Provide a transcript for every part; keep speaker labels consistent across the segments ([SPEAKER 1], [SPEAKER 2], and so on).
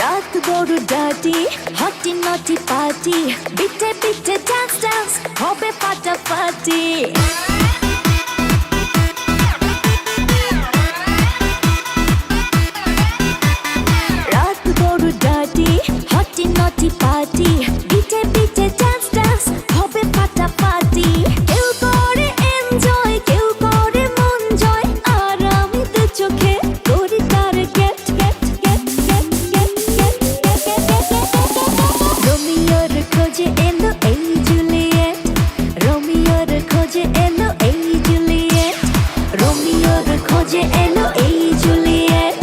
[SPEAKER 1] রাত বড় ডার্টি হটি নটি পার্টি বিটে বিটে ডান্স ডান্স হবে ফাটাফাটি রাত বড় ডার্টি হটি নটি পার্টি বিটে বিটে ডান্স ডান্স হবে ফাটাফাটি কেউ করে এনজয় কেউ করে মন জয় আর আমি তো চোখে করি তার get get get get get get রোমিওর খোঁজে এলো এই জুলিয়েট রোমিওর খোঁজে এলো এই জুলিয়েট রোমিওর খোঁজে এলো এই জুলিয়েট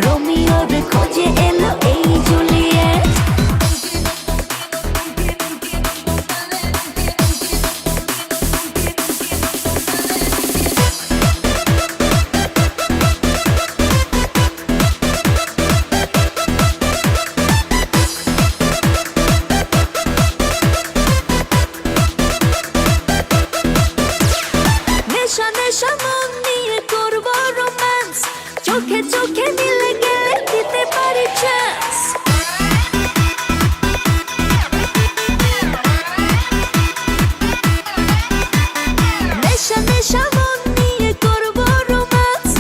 [SPEAKER 1] রোমিওর খোঁজে এলো এই জুলিয়েট নেশা নেশা মন নিয়ে করবো রোম্যান্স চোখে চোখে মিলে গেলে দিতে পারি চান্স নেশা নেশা মন নিয়ে করবো রোম্যান্স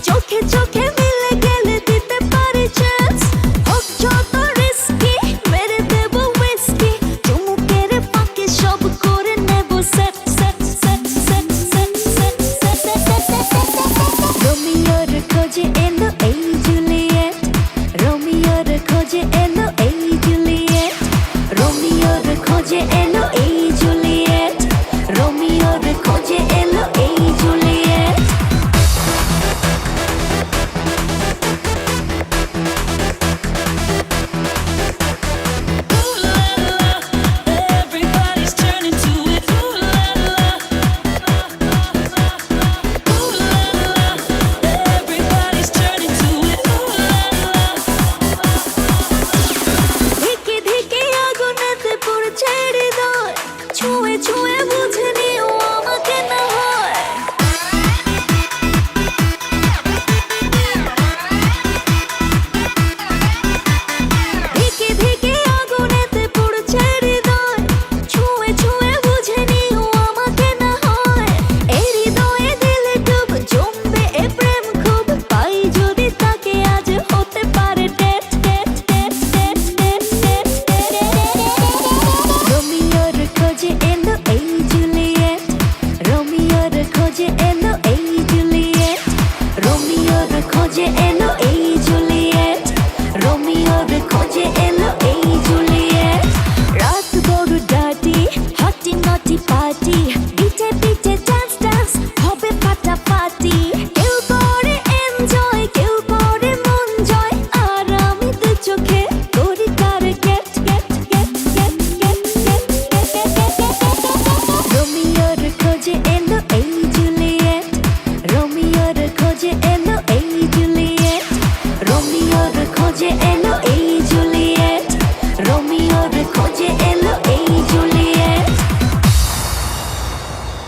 [SPEAKER 1] চোখে চোখে মিলে গেলে দিতে পারি চান্স হোক যত রিস্কি মেরে দেবো উইস্কি চুমুকের ফাঁকে সব করে নেব set set set set set set set রোমিওর খোঁজে এলো এই জুলিয়েট রোমিওর খোঁজে এলো এই জুলিয়েট রোমিওর খোঁজে এলো এই জুলিয়েট রোমিওর খোঁজে এলো এই Juliet
[SPEAKER 2] Everybody's turning to it. Ooh la la. Ooh la la. Everybody's turning to it. Ooh la la.
[SPEAKER 1] ধিকে ধিকে আগুনেতে পড়ছে হৃদয় ছুঁয়ে ছুঁয়ে বুঝে নিও আমাকে না হয় ধিকে ধিকে আগুনেতে পড়ছে হৃদয় ছুঁয়ে ছুঁয়ে বুঝে নিও আমাকে না হয় এই হৃদয়ে দিলে ডুব জমবে এ প্রেম খুব পাই যদি তাকে আজ হতে পারে date date date date date date রোমিওর খোঁজে এলো এই জুলিয়েট রোমিওর খোঁজে এলো এই জুলিয়েট রোমিওর খোঁজে এলো এই